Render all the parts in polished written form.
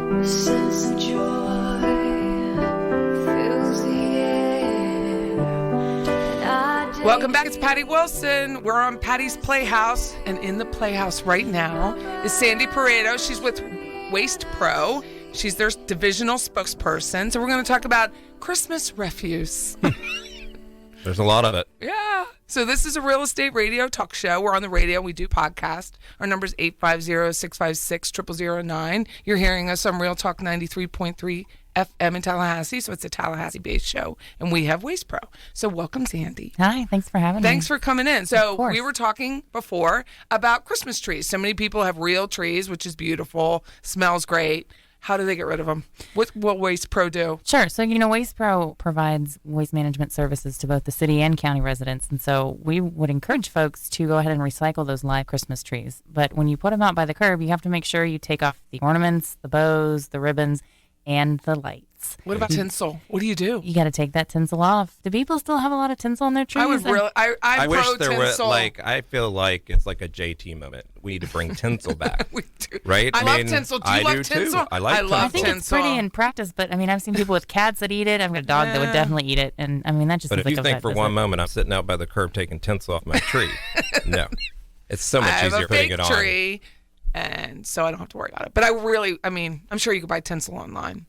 A sense of joy fills the air. Welcome back. It's Patty Wilson. We're on Patty's Playhouse, and in the Playhouse right now is Sandi Poreda. She's with Wastepro. She's their divisional spokesperson. So we're going to talk about Christmas refuse. There's a lot of it. Yeah. So this is a real estate radio talk show. We're on the radio. We do podcast. Our number is 850-656-0009. You're hearing us on Real Talk 93.3 FM in Tallahassee. So it's a Tallahassee-based show. And we have Wastepro. So welcome, Sandi. Hi. Thanks for having me. Thanks for coming in. So we were talking before about Christmas trees. So many people have real trees, which is beautiful. Smells great. How do they get rid of them? What will Wastepro do? Sure. So, Wastepro provides waste management services to both the city and county residents. And so we would encourage folks to go ahead and recycle those live Christmas trees. But when you put them out by the curb, you have to make sure you take off the ornaments, the bows, the ribbons, and the lights. What about tinsel? What do? You got to take that tinsel off. Do people still have a lot of tinsel on their trees? I wish pro there tinsel. were, I feel like it's like a JT moment. We need to bring tinsel back. We do. Right? I love tinsel. Do you love tinsel? Too. I like tinsel. I think it's pretty in practice, but I've seen people with cats that eat it. I've got a dog that would definitely eat it. And that just But seems if you like think for one moment I'm sitting out by the curb taking tinsel off my tree, no. It's so much easier putting it on. I have a fake tree, and so I don't have to worry about it. But I'm sure you could buy tinsel online.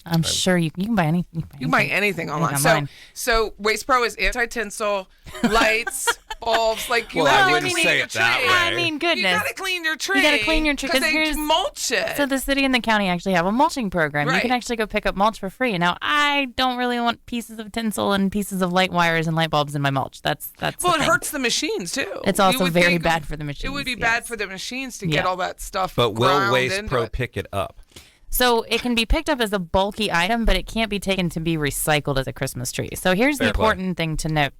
I'm sure you can buy anything. You can buy anything online. So Wastepro is anti-tinsel, lights, bulbs. I wouldn't say it that way. Goodness. You got to clean your tree. You got to clean your tree. Because they mulch it. So the city and the county actually have a mulching program. Right. You can actually go pick up mulch for free. Now, I don't really want pieces of tinsel and pieces of light wires and light bulbs in my mulch. That's well, it hurts the machines, too. It's also very bad for the machines. It would be bad for the machines to get all that stuff. But will Wastepro pick it up? So it can be picked up as a bulky item, but it can't be taken to be recycled as a Christmas tree. So here's the important thing to note.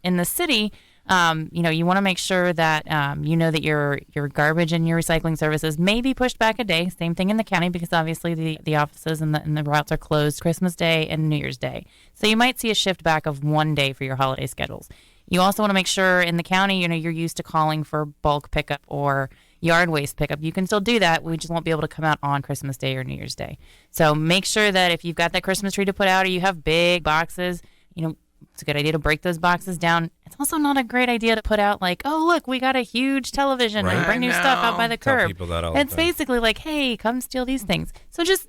In the city, you want to make sure that that your garbage and your recycling services may be pushed back a day. Same thing in the county, because obviously the offices and the routes are closed Christmas Day and New Year's Day. So you might see a shift back of one day for your holiday schedules. You also want to make sure in the county, you're used to calling for bulk pickup or yard waste pickup. You can still do that. We just won't be able to come out on Christmas Day or New Year's Day. So make sure that if you've got that Christmas tree to put out or you have big boxes, it's a good idea to break those boxes down. It's also not a great idea to put out oh, look, we got a huge television and bring new stuff out by the curb. Tell people that all the It's time. basically like, hey, come steal these things. So just,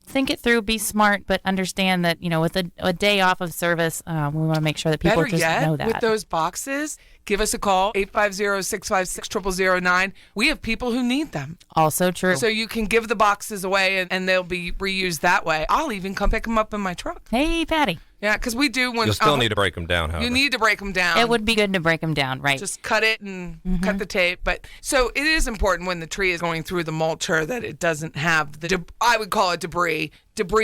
think it through, be smart, but understand that, with a day off of service, we want to make sure that people know that. With those boxes, give us a call, 850-656-0009. We have people who need them. Also true. So you can give the boxes away and they'll be reused that way. I'll even come pick them up in my truck. Hey, Patty. Yeah, because we do when... You'll still need to break them down, however. You need to break them down. It would be good to break them down, right? Just cut it and cut the tape. But so it is important when the tree is going through the mulcher that it doesn't have I would call it debris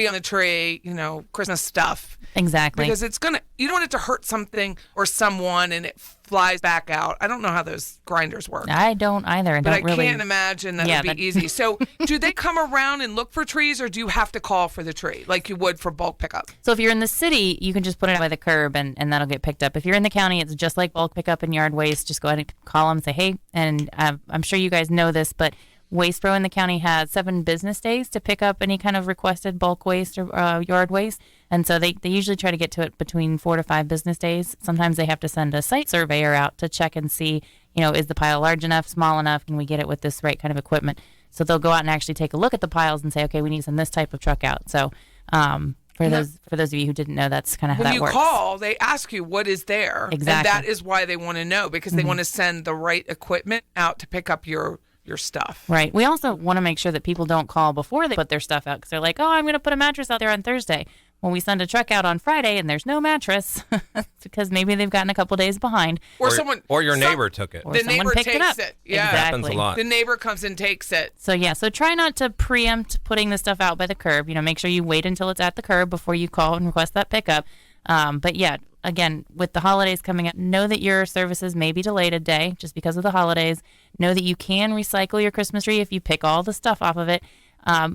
on the tree, Christmas stuff. Exactly. Because you don't want it to hurt something or someone and it flies back out. I don't know how those grinders work. I don't either. But I can't imagine that would be easy. So do they come around and look for trees, or do you have to call for the tree like you would for bulk pickup? So if you're in the city, you can just put it by the curb and that'll get picked up. If you're in the county, it's just like bulk pickup and yard waste. Just go ahead and call them and say, hey, and I'm sure you guys know this, but Wastepro in the county has 7 business days to pick up any kind of requested bulk waste or yard waste. And so they usually try to get to it between 4 to 5 business days. Sometimes they have to send a site surveyor out to check and see, is the pile large enough, small enough? Can we get it with this right kind of equipment? So they'll go out and actually take a look at the piles and say, okay, we need to send this type of truck out. So for those of you who didn't know, that's kind of how that works. When you call, they ask you what is there. Exactly. And that is why they want to know, because they want to send the right equipment out to pick up your stuff. Right. We also want to make sure that people don't call before they put their stuff out, because they're like, oh, I'm going to put a mattress out there on Thursday. When we send a truck out on Friday and there's no mattress, it's because maybe they've gotten a couple days behind. Or your neighbor took it. Or the someone neighbor picked takes it up. it. Yeah. Exactly. Happens a lot. The neighbor comes and takes it. So try not to preempt putting the stuff out by the curb. Make sure you wait until it's at the curb before you call and request that pickup. But again, with the holidays coming up, know that your services may be delayed a day just because of the holidays. Know that you can recycle your Christmas tree if you pick all the stuff off of it.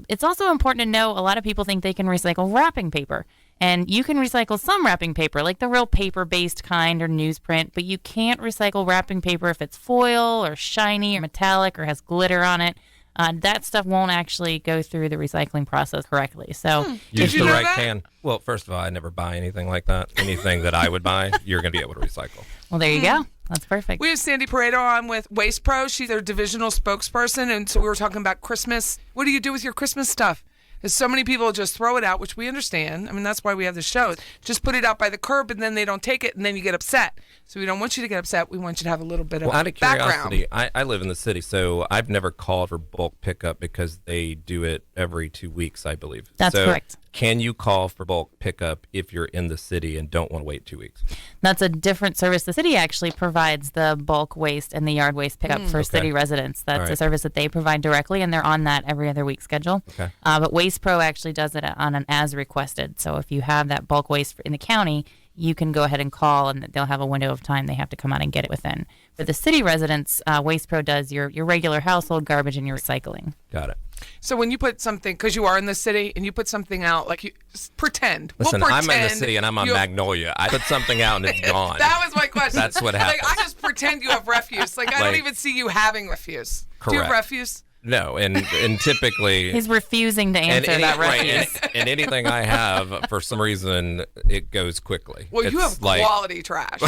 It's also important to know a lot of people think they can recycle wrapping paper. And you can recycle some wrapping paper, like the real paper-based kind or newsprint, but you can't recycle wrapping paper if it's foil or shiny or metallic or has glitter on it. that stuff won't actually go through the recycling process correctly. So use the right can. Well, first of all, I never buy anything like that. Anything that I would buy, you're going to be able to recycle. Well, there you go. That's perfect. We have Sandi Poreda on with Wastepro. She's their divisional spokesperson, and so we were talking about Christmas. What do you do with your Christmas stuff? Because so many people just throw it out, which we understand. I mean, that's why we have the show. Just put it out by the curb, and then they don't take it, and then you get upset. So we don't want you to get upset. We want you to have a little bit of out of curiosity, background. I live in the city, so I've never called for bulk pickup because they do it every 2 weeks, I believe. That's correct. Can you call for bulk pickup if you're in the city and don't want to wait 2 weeks? That's a different service. The city actually provides the bulk waste and the yard waste pickup for city residents. That's a service that they provide directly, and they're on that every other week schedule. Okay. But Wastepro actually does it on an as requested. So if you have that bulk waste in the county, you can go ahead and call, and they'll have a window of time they have to come out and get it within. For the city residents, Wastepro does your regular household garbage and your recycling. Got it. So when you put something, because you are in the city, and you put something out, like you pretend. Listen, we'll I'm pretend in the city and I'm on Magnolia. I put something out and it's gone. That was my question. That's what happens. Like, I just pretend you have refuse. Like, I don't even see you having refuse. Do you have Correct. refuse? No, and typically... He's refusing to answer that refuse. And anything I have, for some reason, it goes quickly. Well, you have quality trash.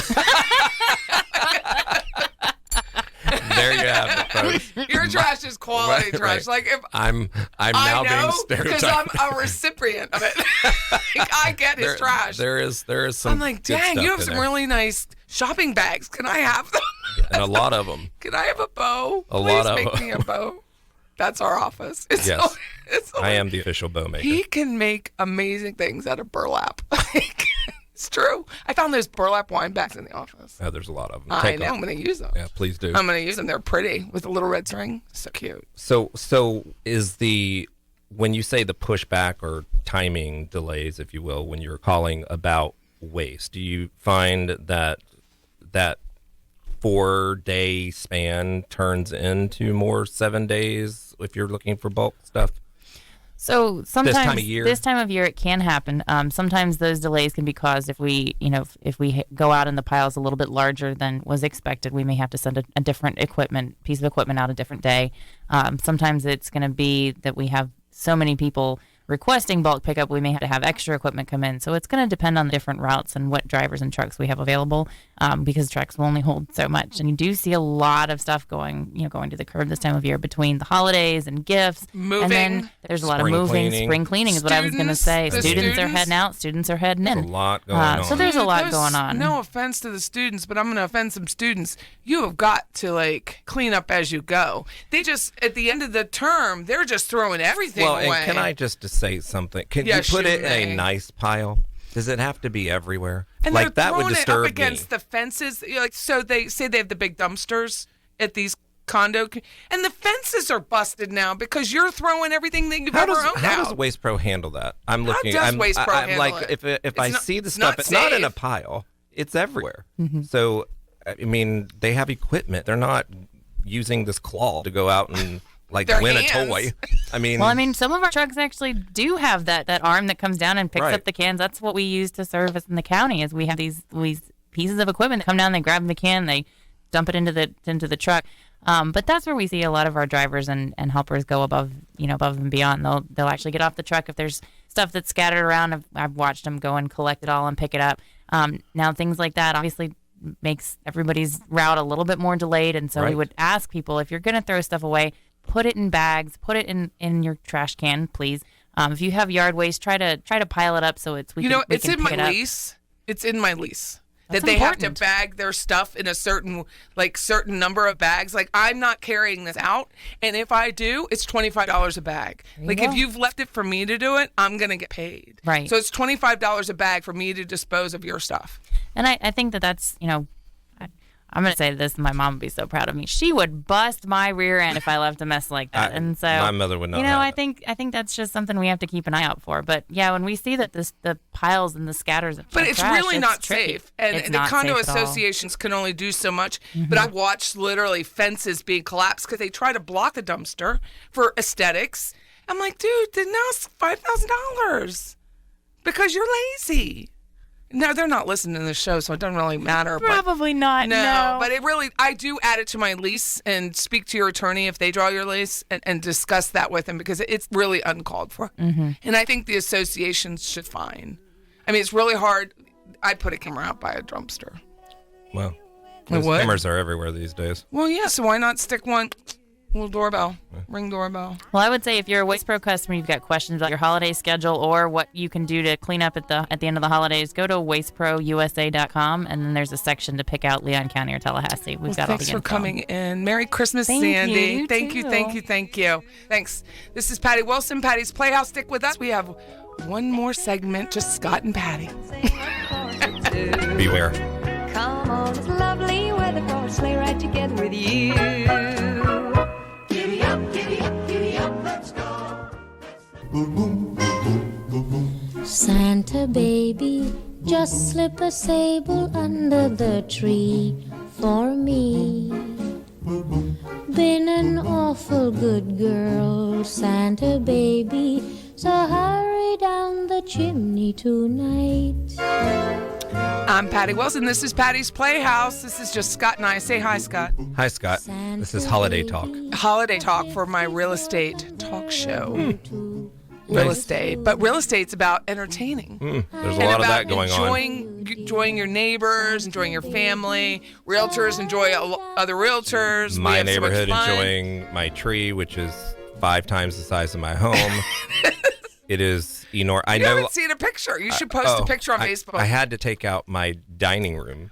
There you have it, folks. Your trash is quality trash. Right. Like if I'm now being because stereotyped. I'm a recipient of it. Like, I get his trash. There is some. I'm like, good dang, stuff you have in some there. really nice shopping bags. Can I have them? And a lot of them. Can I have a bow? A Please lot of make them. me a bow. That's our office. Yes. It's I am the official bow maker. He can make amazing things out of burlap. It's true. I found those burlap wine bags in the office. Oh, there's a lot of them. I know. I'm going to use them. Yeah, please do. I'm going to use them. They're pretty with a little red string. So cute. So is when you say the pushback or timing delays, if you will, when you're calling about waste, do you find that 4-day span turns into more 7 days if you're looking for bulk stuff? So sometimes this time of year it can happen. Sometimes those delays can be caused if we go out and the pile's a little bit larger than was expected. We may have to send a different piece of equipment out a different day. Sometimes it's going to be that we have so many people requesting bulk pickup, we may have to have extra equipment come in. So it's going to depend on the different routes and what drivers and trucks we have available, because trucks will only hold so much. And you do see a lot of stuff going to the curb this time of year between the holidays and gifts. Moving. And then there's a lot of moving. Spring cleaning is what I was going to say. Students are heading out. Students are heading in. There's a lot going on. So there's a lot going on. No offense to the students, but I'm going to offend some students. You have got to clean up as you go. They just, at the end of the term, they're just throwing everything away. And can I just say something? Can you put it in a nice pile? Does it have to be everywhere? And that would disturb it up against the fences. So they say they have the big dumpsters at these condo, and the fences are busted now because you're throwing everything that you've ever owned out. How does Wastepro handle that? I'm looking. How does Wastepro handle it? If I see the stuff, it's not in a pile. It's everywhere. Mm-hmm. So, I mean, they have equipment. They're not using this claw to go out and win a toy. Some of our trucks actually do have that arm that comes down and picks up the cans. That's what we use to service in the county. Is we have these pieces of equipment that come down, they grab the can, they dump it into the truck. But that's where we see a lot of our drivers and helpers go above and beyond. They'll actually get off the truck if there's stuff that's scattered around. I've watched them go and collect it all and pick it up. Now things like that obviously makes everybody's route a little bit more delayed, and so we would ask people, if you're going to throw stuff away, put it in bags, put it in your trash can, please. If you have yard waste, try to pile it up so it's in my lease. It's in my lease. That's that they important. have to bag their stuff in a certain number of bags. I'm not carrying this out, and if I do, it's $25 a bag. If you've left it for me to do it, I'm gonna get paid. Right. So it's $25 a bag for me to dispose of your stuff. And I think that's I'm going to say this, and my mom would be so proud of me. She would bust my rear end if I left a mess like that. And so my mother would not. I think that's just something we have to keep an eye out for. But yeah, when we see that the piles and the scatters of but it's trash, really not safe. And it's the not condo safe at all. associations can only do so much. Mm-hmm. But I've watched literally fences being collapsed because they try to block the dumpster for aesthetics. I'm like, dude, now it's $5,000 because you're lazy. No, they're not listening to the show, so it doesn't really matter. Probably not. No, but I do add it to my lease and speak to your attorney if they draw your lease and discuss that with them because it's really uncalled for. Mm-hmm. And I think the associations should fine. I mean, it's really hard. I'd put a camera out by a dumpster. Well, cameras are everywhere these days. Well, yeah, so why not stick one? Little doorbell. Ring doorbell. Well, I would say if you're a Wastepro customer, you've got questions about your holiday schedule or what you can do to clean up at the end of the holidays, go to wasteprousa.com, and then there's a section to pick out Leon County or Tallahassee. We've got all the info. Thanks for coming in. Merry Christmas, Sandy. Thank you. Thanks. This is Patty Wilson, Patty's Playhouse. Stick with us. We have one more segment, just Scott and Patty. Beware. Come on, it's lovely weather for a sleigh ride together with you. Giddy up, giddy up, giddy up, let's go. Santa baby, just slip a sable under the tree for me. Been an awful good girl, Santa baby, so hurry down the chimney tonight. I'm Patty Wilson. This is Patty's Playhouse. This is just Scott and I. Say hi, Scott. Hi, Scott. This is Holiday Talk. Holiday Talk for my real estate talk show. Real estate. But real estate's about entertaining. There's a lot of that going on. Enjoying your neighbors, enjoying your family. Realtors enjoy other realtors. My neighborhood enjoying my tree, which is 5 times the size of my home. It is enormous. I haven't seen a picture. You should post a picture on Facebook. I had to take out my dining room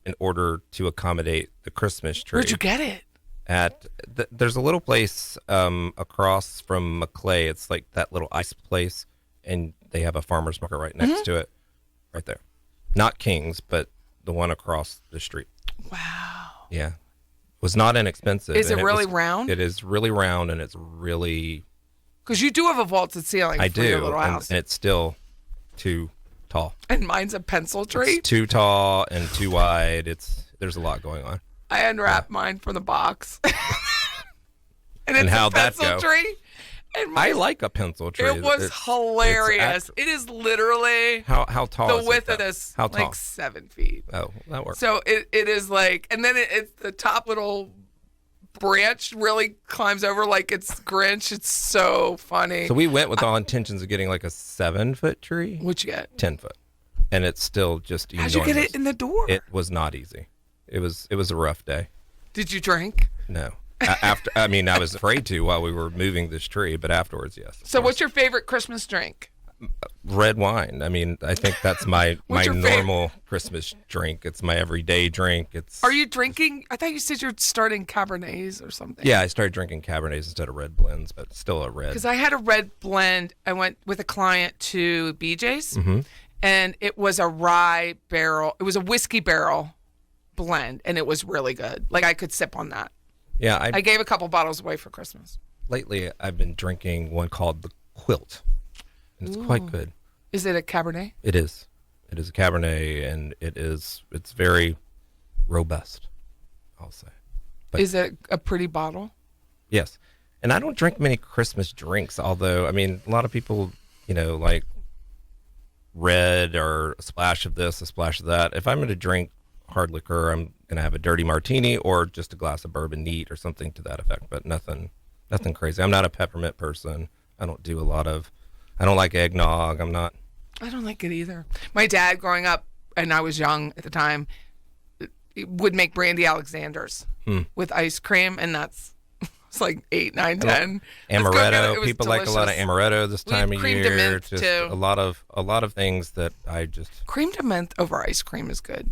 in order to accommodate the Christmas tree. Where'd you get it? There's a little place across from McClay. It's like that little ice place, and they have a farmer's market right next to it, right there. Not King's, but the one across the street. Wow. Yeah. It was not inexpensive. Is it really round? It is really round, and it's really... Because you do have a vaulted ceiling for your little house. And it's still too tall. And mine's a pencil tree. It's too tall and too wide. There's a lot going on. I unwrapped mine from the box. and it's how'd a pencil that go? Tree. And I like a pencil tree. It was hilarious. It is literally how tall the is width it, of this, how tall? like 7 feet. Oh, that works. So it is like, and then it's the top little branch really climbs over like it's Grinch. It's so funny. So we went with all intentions of getting like a 7-foot tree. What'd you get? 10 foot. And it's still just enormous. How'd you get it in the door? It was not easy. It was a rough day. Did you drink? No. I was afraid to while we were moving this tree, but afterwards, yes. So what's your favorite Christmas drink? Red wine. I mean, I think that's my normal Christmas drink. It's my everyday drink. Are you drinking? I thought you said you're starting Cabernets or something. Yeah, I started drinking Cabernets instead of red blends, but still a red. Because I had a red blend. I went with a client to BJ's, and it was a rye barrel. It was a whiskey barrel blend, and it was really good. Like I could sip on that. Yeah, I gave a couple bottles away for Christmas. Lately, I've been drinking one called the Quilt. It's quite good. Is it a Cabernet? It is. It is a Cabernet, and it's very robust, I'll say. But, is it a pretty bottle? Yes. And I don't drink many Christmas drinks, although, I mean, a lot of people, like red or a splash of this, a splash of that. If I'm going to drink hard liquor, I'm going to have a dirty martini or just a glass of bourbon neat or something to that effect, but nothing crazy. I'm not a peppermint person. I don't like eggnog. I don't like it either. My dad, growing up, and I was young at the time, would make brandy Alexanders with ice cream, and it's like 8, 9, 10. Amaretto. People like a lot of amaretto this time of cream year. de menthe just too. a lot of things that I just cream de menthe over ice cream is good.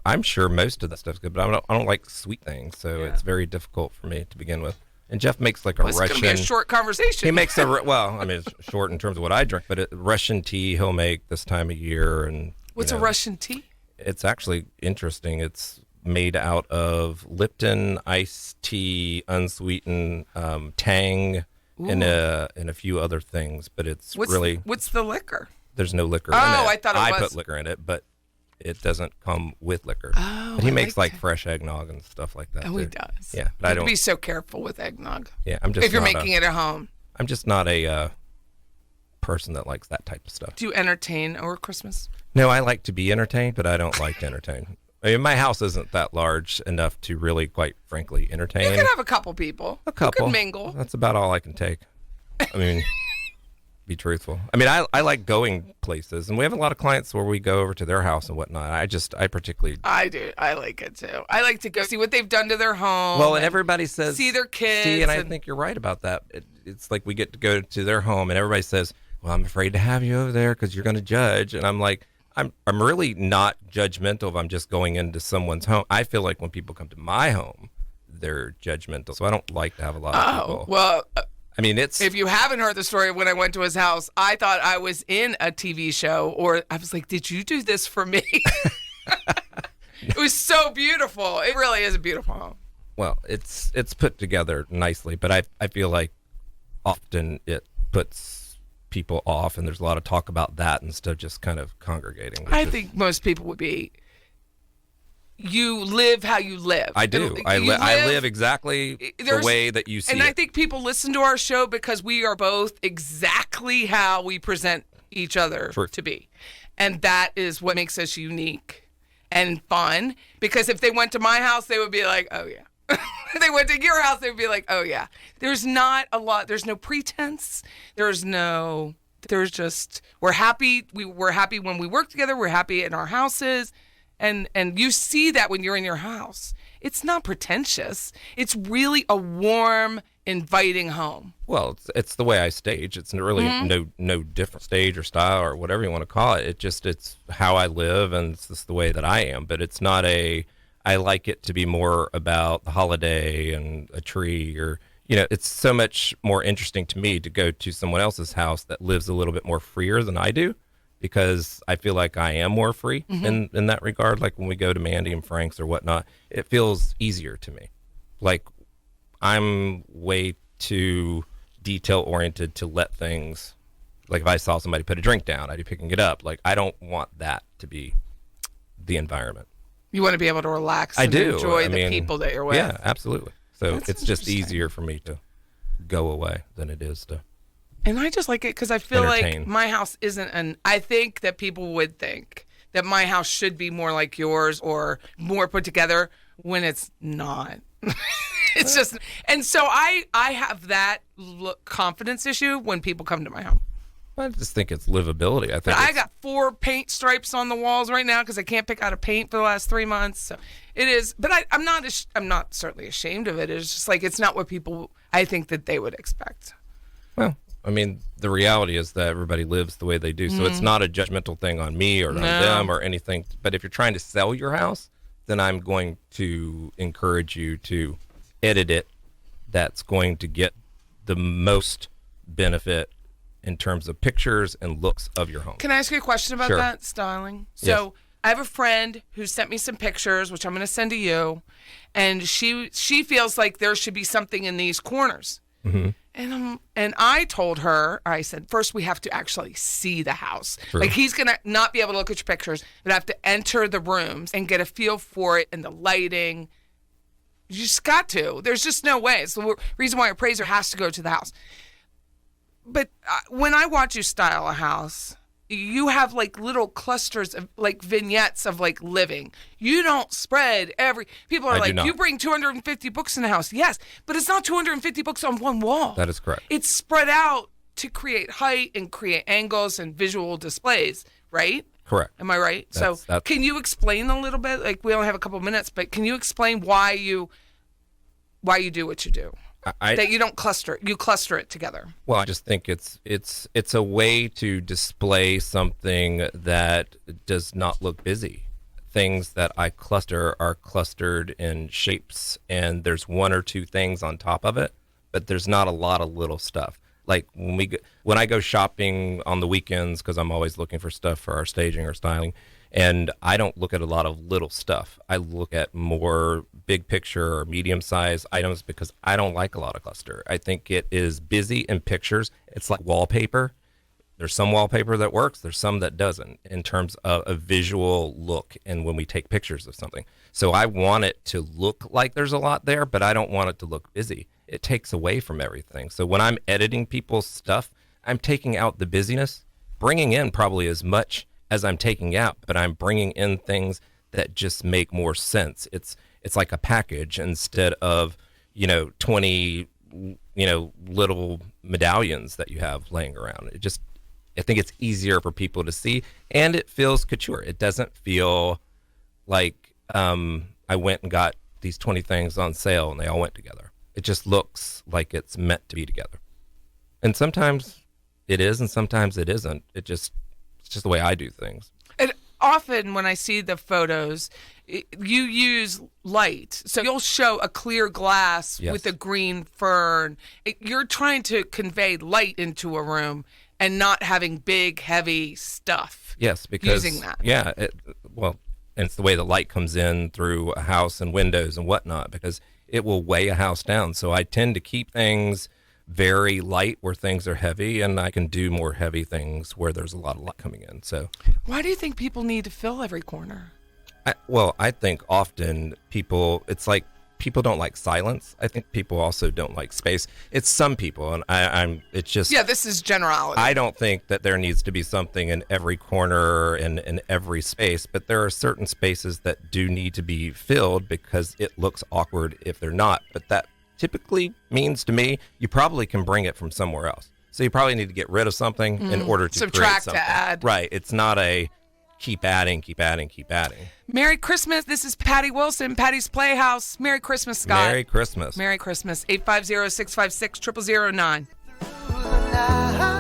I'm sure most of that stuff's good, but I don't like sweet things, so it's very difficult for me to begin with. And Jeff makes like a Russian. It's going to be a short conversation. He makes it's short in terms of what I drink, but Russian tea he'll make this time of year. And what's a Russian tea? It's actually interesting. It's made out of Lipton iced tea, unsweetened, Tang, and a few other things. But what's the liquor? There's no liquor in it. Oh, I thought it was. I put liquor in it, but it doesn't come with liquor. Oh, but he makes like fresh eggnog and stuff like that. Oh, he does. Yeah, but I don't. Be so careful with eggnog. Yeah, I'm just. If you're making it at home. I'm just not a person that likes that type of stuff. Do you entertain over Christmas? No, I like to be entertained, but I don't like to entertain. I mean, my house isn't that large enough to really, quite frankly, entertain. You can have a couple people. A couple. You can mingle. That's about all I can take. I mean, be truthful. I mean, I like going places, and we have a lot of clients where we go over to their house and whatnot. I particularly... I do. I like it, too. I like to go see what they've done to their home. Well, and everybody says... See their kids. See, and I think you're right about that. It's like we get to go to their home, and everybody says, well, I'm afraid to have you over there because you're going to judge. And I'm like... I'm really not judgmental if I'm just going into someone's home. I feel like when people come to my home, they're judgmental. So I don't like to have a lot of people. Well, I mean, it's... If you haven't heard the story of when I went to his house, I thought I was in a TV show, or I was like, did you do this for me? It was so beautiful. It really is a beautiful home. Well, it's put together nicely, but I feel like often it puts people off, and there's a lot of talk about that instead of just kind of congregating. I think most people would be, you live how you live. I do. I live exactly the way that you see and it. I think people listen to our show because we are both exactly how we present each other to be. And that is what makes us unique and fun, because if they went to my house, they would be like, oh, yeah. If they went to your house, they would be like, oh, yeah. There's not a lot. There's no pretense. There's just, we're happy. We're happy when we work together. We're happy in our houses. And you see that when you're in your house. It's not pretentious. It's really a warm, inviting home. Well, it's the way I stage. It's really no different stage or style or whatever you want to call it. It's how I live, and it's just the way that I am. But it's not I like it to be more about the holiday and a tree, or, it's so much more interesting to me to go to someone else's house that lives a little bit more freer than I do, because I feel like I am more free in that regard. Like when we go to Mandy and Frank's or whatnot, it feels easier to me. Like I'm way too detail oriented to let things, like if I saw somebody put a drink down, I'd be picking it up. Like I don't want that to be the environment. You want to be able to relax and enjoy the people that you're with. Yeah, absolutely. So That's it's just easier for me to go away than it is to And I just like it because I feel entertain. like my house isn't I think that people would think that my house should be more like yours or more put together when it's not. It's just, and so I have that confidence issue when people come to my home. I just think it's livability. I think I got 4 paint stripes on the walls right now because I can't pick out a paint for the last 3 months. So it is, but I'm not certainly ashamed of it. It's just like it's not what people I think that they would expect. Well, I mean, the reality is that everybody lives the way they do, so it's not a judgmental thing on me or on them or anything. But if you're trying to sell your house, then I'm going to encourage you to edit it. That's going to get the most benefit in terms of pictures and looks of your home. Can I ask you a question about that styling? So yes. I have a friend who sent me some pictures, which I'm going to send to you, and she feels like there should be something in these corners. Mm-hmm. And I told her, I said, first we have to actually see the house. True. Like he's going to not be able to look at your pictures, but have to enter the rooms and get a feel for it and the lighting. You just got to. There's just no way. It's the reason why appraiser has to go to the house. But when I watch you style a house, you have like little clusters of like vignettes of like living. You don't spread people are like, you bring 250 books in the house. Yes, but it's not 250 books on one wall. That is correct. It's spread out to create height and create angles and visual displays, right? Correct. Am I right? That's can you explain a little bit? Like we only have a couple minutes, but can you explain why you do what you do? That you don't cluster, you cluster it together. Well, I just think it's a way to display something that does not look busy. Things that I cluster are clustered in shapes, and there's 1 or 2 things on top of it, but there's not a lot of little stuff. Like when I go shopping on the weekends, because I'm always looking for stuff for our staging or styling, and I don't look at a lot of little stuff. I look at more big picture or medium-sized items because I don't like a lot of cluster. I think it is busy in pictures. It's like wallpaper. There's some wallpaper that works. There's some that doesn't in terms of a visual look and when we take pictures of something. So I want it to look like there's a lot there, but I don't want it to look busy. It takes away from everything. So when I'm editing people's stuff, I'm taking out the busyness, bringing in probably as much as I'm taking out, but I'm bringing in things that just make more sense. It's like a package instead of, 20, little medallions that you have laying around. I think it's easier for people to see, and it feels couture. It doesn't feel like I went and got these 20 things on sale and they all went together. It just looks like it's meant to be together. And sometimes it is, and sometimes it isn't. It's just the way I do things. And often when I see the photos, you use light. So you'll show a clear glass Yes. with a green fern. You're trying to convey light into a room and not having big, heavy stuff. Yes, because using that. Yeah, and it's the way the light comes in through a house and windows and whatnot, because it will weigh a house down. So I tend to keep things very light where things are heavy, and I can do more heavy things where there's a lot of light coming in. So Why do you think people need to fill every corner? I think often people don't like silence. I think people also don't like space. It's some people, and it's just... Yeah, this is generality. I don't think that there needs to be something in every corner and in every space, but there are certain spaces that do need to be filled because it looks awkward if they're not. But that typically means to me, you probably can bring it from somewhere else. So you probably need to get rid of something in order to Subtract create something. to add. Right. It's not a keep adding. Merry Christmas. This is Patty Wilson, Patty's Playhouse. Merry Christmas, Scott. Merry Christmas. Merry Christmas. 850-656-0009. Through the night.